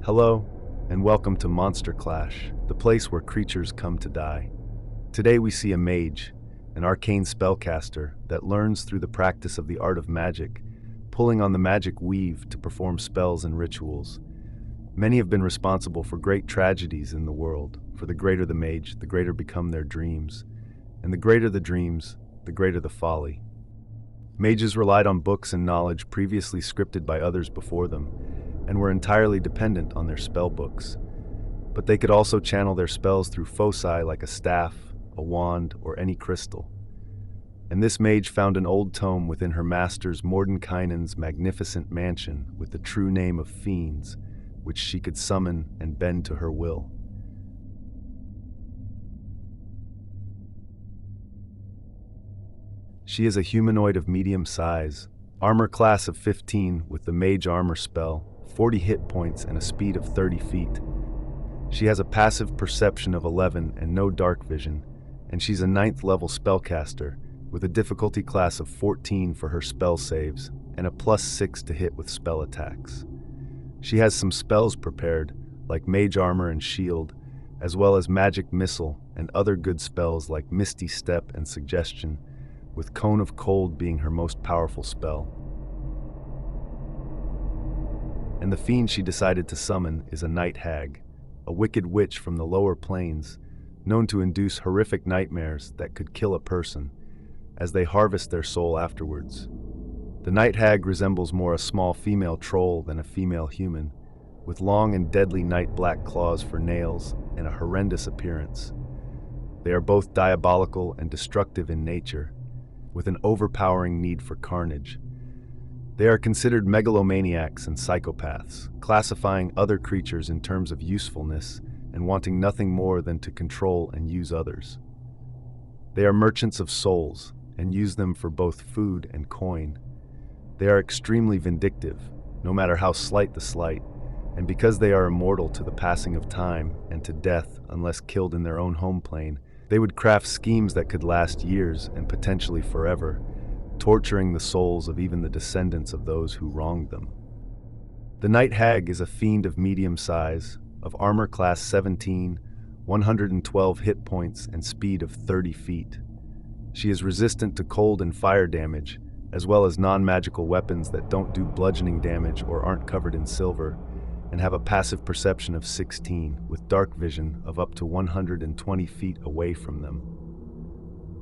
Hello, and welcome to Monster Clash, the place where creatures come to die. Today we see a mage, an arcane spellcaster that learns through the practice of the art of magic, pulling on the magic weave to perform spells and rituals. Many have been responsible for great tragedies in the world, for the greater the mage, the greater become their dreams, and the greater the dreams, the greater the folly. Mages relied on books and knowledge previously scripted by others before them, and were entirely dependent on their spell books. But they could also channel their spells through foci like a staff, a wand, or any crystal. And this mage found an old tome within her master's Mordenkainen's magnificent mansion with the true name of fiends, which she could summon and bend to her will. She is a humanoid of medium size, armor class of 15 with the mage armor spell, 40 hit points and a speed of 30 feet. She has a passive perception of 11 and no dark vision, and she's a 9th level spellcaster with a difficulty class of 14 for her spell saves and a +6 to hit with spell attacks. She has some spells prepared, like mage armor and shield, as well as magic missile and other good spells like misty step and suggestion, with Cone of Cold being her most powerful spell. And the fiend she decided to summon is a night hag, a wicked witch from the lower planes, known to induce horrific nightmares that could kill a person, as they harvest their soul afterwards. The night hag resembles more a small female troll than a female human, with long and deadly night black claws for nails and a horrendous appearance. They are both diabolical and destructive in nature, with an overpowering need for carnage. They are considered megalomaniacs and psychopaths, classifying other creatures in terms of usefulness and wanting nothing more than to control and use others. They are merchants of souls and use them for both food and coin. They are extremely vindictive, no matter how slight the slight, and because they are immortal to the passing of time and to death unless killed in their own home plane, they would craft schemes that could last years and potentially forever, torturing the souls of even the descendants of those who wronged them. The Night Hag is a fiend of medium size, of armor class 17, 112 hit points, and speed of 30 feet. She is resistant to cold and fire damage, as well as non-magical weapons that don't do bludgeoning damage or aren't covered in silver, and have a passive perception of 16, with dark vision of up to 120 feet away from them.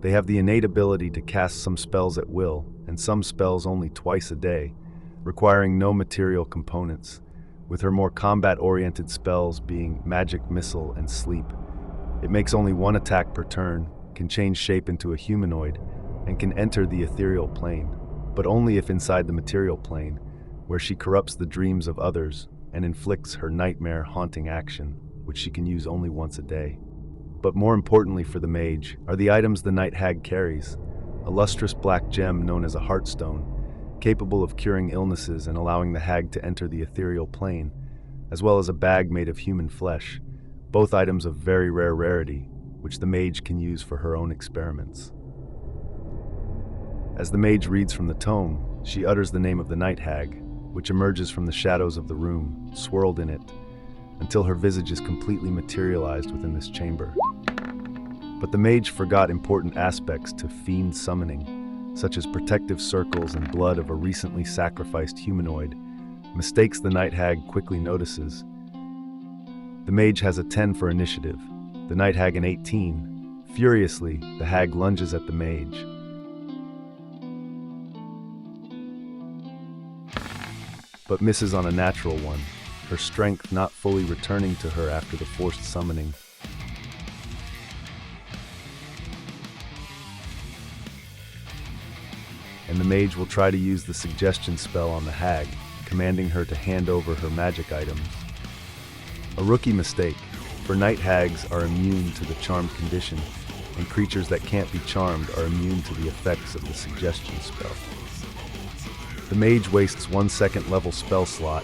They have the innate ability to cast some spells at will, and some spells only twice a day, requiring no material components, with her more combat-oriented spells being Magic Missile and Sleep. It makes only one attack per turn, can change shape into a humanoid, and can enter the ethereal plane, but only if inside the material plane, where she corrupts the dreams of others and inflicts her nightmare-haunting action, which she can use only once a day. But more importantly for the mage are the items the Night Hag carries: a lustrous black gem known as a heartstone, capable of curing illnesses and allowing the hag to enter the ethereal plane, as well as a bag made of human flesh, both items of very rare rarity, which the mage can use for her own experiments. As the mage reads from the tome, she utters the name of the Night Hag, which emerges from the shadows of the room, swirled in it, until her visage is completely materialized within this chamber. But the mage forgot important aspects to fiend summoning, such as protective circles and blood of a recently sacrificed humanoid, mistakes the Night Hag quickly notices. The mage has a 10 for initiative, the Night Hag an 18. Furiously, the hag lunges at the mage. But misses on a natural one, her strength not fully returning to her after the forced summoning. And the mage will try to use the suggestion spell on the hag, commanding her to hand over her magic items. A rookie mistake, for night hags are immune to the charmed condition, and creatures that can't be charmed are immune to the effects of the suggestion spell. The mage wastes 1 second level spell slot.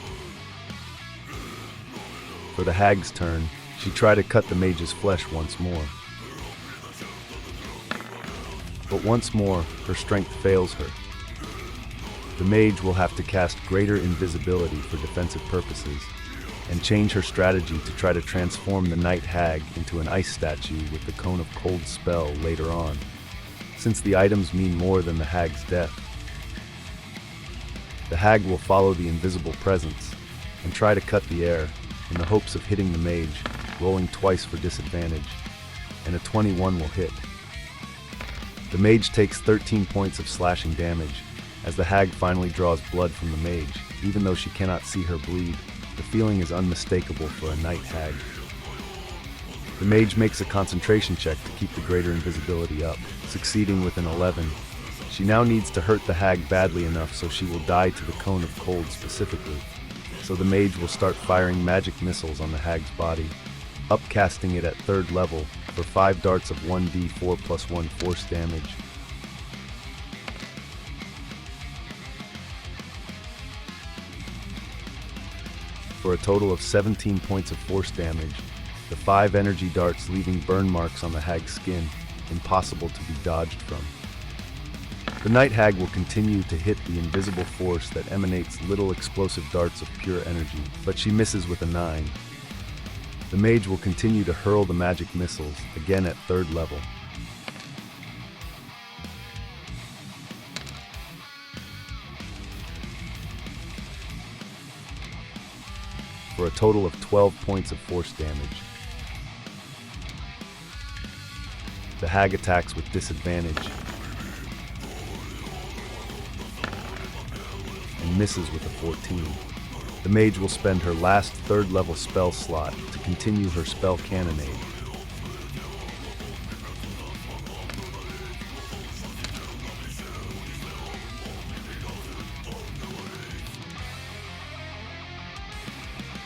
For the hag's turn, she tried to cut the mage's flesh once more. But once more, her strength fails her. The mage will have to cast greater invisibility for defensive purposes, and change her strategy to try to transform the night hag into an ice statue with the Cone of Cold spell later on, since the items mean more than the hag's death. The hag will follow the invisible presence and try to cut the air in the hopes of hitting the mage, rolling twice for disadvantage, and a 21 will hit. The mage takes 13 points of slashing damage as the hag finally draws blood from the mage. Even though she cannot see her bleed, the feeling is unmistakable for a night hag. The mage makes a concentration check to keep the greater invisibility up, succeeding with an 11. She now needs to hurt the hag badly enough so she will die to the Cone of Cold specifically. So the mage will start firing magic missiles on the hag's body, upcasting it at 3rd level for 5 darts of 1d4 plus 1 force damage. For a total of 17 points of force damage, the 5 energy darts leaving burn marks on the hag's skin, impossible to be dodged from. The night hag will continue to hit the invisible force that emanates little explosive darts of pure energy, but she misses with a 9. The mage will continue to hurl the magic missiles, again at 3rd level. For a total of 12 points of force damage. The hag attacks with disadvantage and misses with a 14. The mage will spend her last 3rd level spell slot to continue her spell cannonade.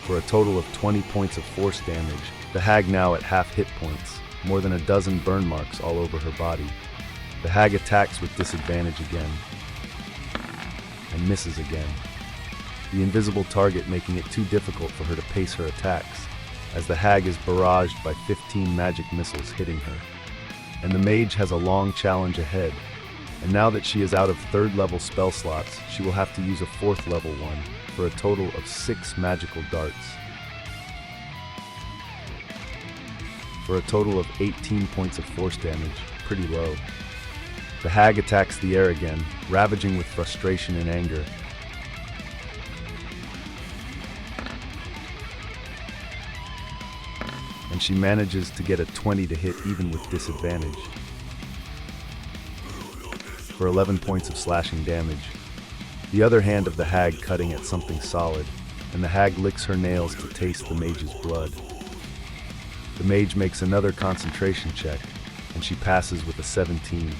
For a total of 20 points of force damage, the hag now at half hit points, more than a dozen burn marks all over her body. The hag attacks with disadvantage again, and misses again, the invisible target making it too difficult for her to pace her attacks, as the hag is barraged by 15 magic missiles hitting her. And the mage has a long challenge ahead, and now that she is out of 3rd level spell slots, she will have to use a 4th level one, for a total of 6 magical darts. For a total of 18 points of force damage, pretty low. The hag attacks the air again, ravaging with frustration and anger. And she manages to get a 20 to hit even with disadvantage. For 11 points of slashing damage. The other hand of the hag cutting at something solid, and the hag licks her nails to taste the mage's blood. The mage makes another concentration check, and she passes with a 17.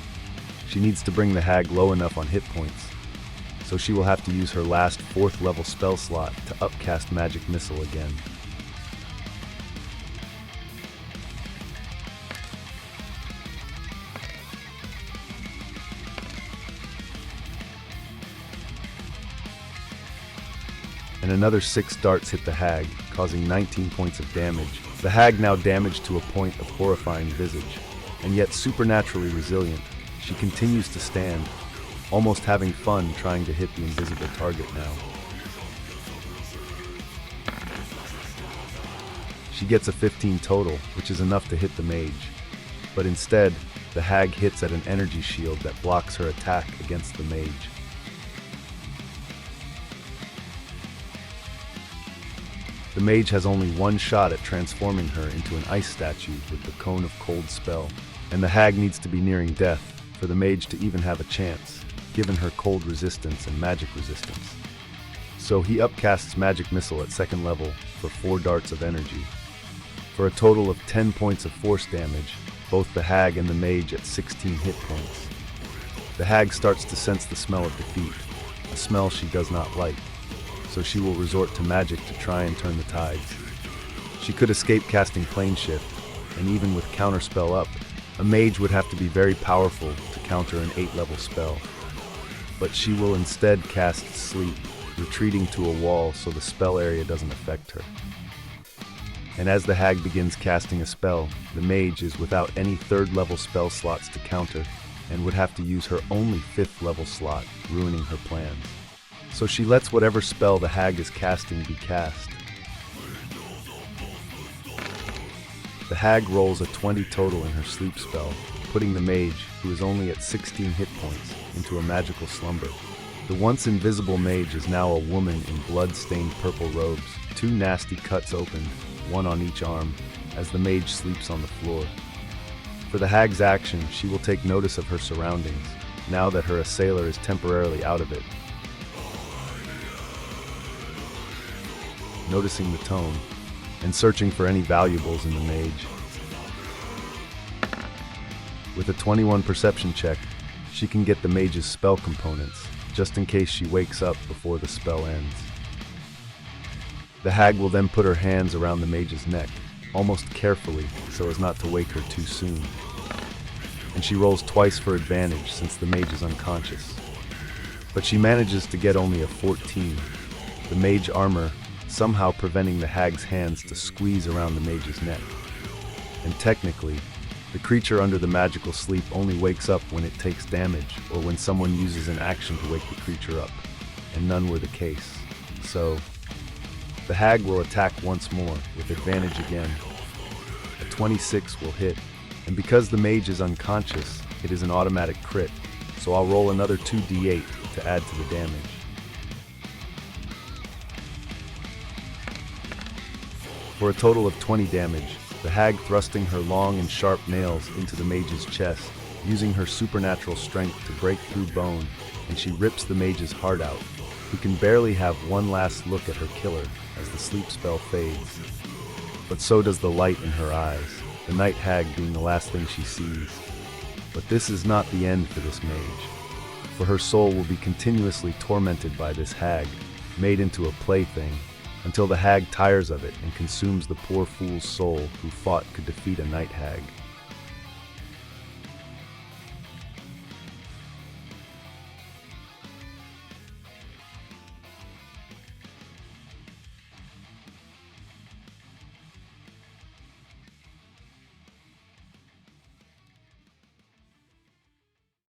She needs to bring the hag low enough on hit points, so she will have to use her last 4th level spell slot to upcast Magic Missile again. And another 6 darts hit the hag, causing 19 points of damage. The hag now damaged to a point of horrifying visage, and yet supernaturally resilient. She continues to stand, almost having fun trying to hit the invisible target now. She gets a 15 total, which is enough to hit the mage. But instead, the hag hits at an energy shield that blocks her attack against the mage. The mage has only one shot at transforming her into an ice statue with the Cone of Cold spell, and the hag needs to be nearing death for the mage to even have a chance, given her cold resistance and magic resistance. So he upcasts Magic Missile at 2nd level for 4 darts of energy. For a total of 10 points of force damage, both the hag and the mage at 16 hit points. The hag starts to sense the smell of defeat, a smell she does not like, so she will resort to magic to try and turn the tides. She could escape casting Plane Shift, and even with Counterspell up, a mage would have to be very powerful to counter an 8-level spell. But she will instead cast Sleep, retreating to a wall so the spell area doesn't affect her. And as the hag begins casting a spell, the mage is without any 3rd-level spell slots to counter, and would have to use her only 5th-level slot, ruining her plans. So she lets whatever spell the hag is casting be cast. The hag rolls a 20 total in her sleep spell, putting the mage, who is only at 16 hit points, into a magical slumber. The once invisible mage is now a woman in blood-stained purple robes, 2 nasty cuts opened, one on each arm, as the mage sleeps on the floor. For the hag's action, she will take notice of her surroundings, now that her assailer is temporarily out of it. Noticing the tone, and searching for any valuables in the mage. With a 21 perception check, she can get the mage's spell components, just in case she wakes up before the spell ends. The hag will then put her hands around the mage's neck, almost carefully so as not to wake her too soon. And she rolls twice for advantage since the mage is unconscious. But she manages to get only a 14, the mage armor somehow preventing the hag's hands to squeeze around the mage's neck. And technically, the creature under the magical sleep only wakes up when it takes damage or when someone uses an action to wake the creature up, and none were the case. So, the hag will attack once more, with advantage again. A 26 will hit, and because the mage is unconscious, it is an automatic crit, so I'll roll another 2d8 to add to the damage. For a total of 20 damage, the hag thrusting her long and sharp nails into the mage's chest, using her supernatural strength to break through bone, and she rips the mage's heart out, who can barely have one last look at her killer as the sleep spell fades. But so does the light in her eyes, the night hag being the last thing she sees. But this is not the end for this mage, for her soul will be continuously tormented by this hag, made into a plaything, until the hag tires of it and consumes the poor fool's soul who fought could defeat a night hag.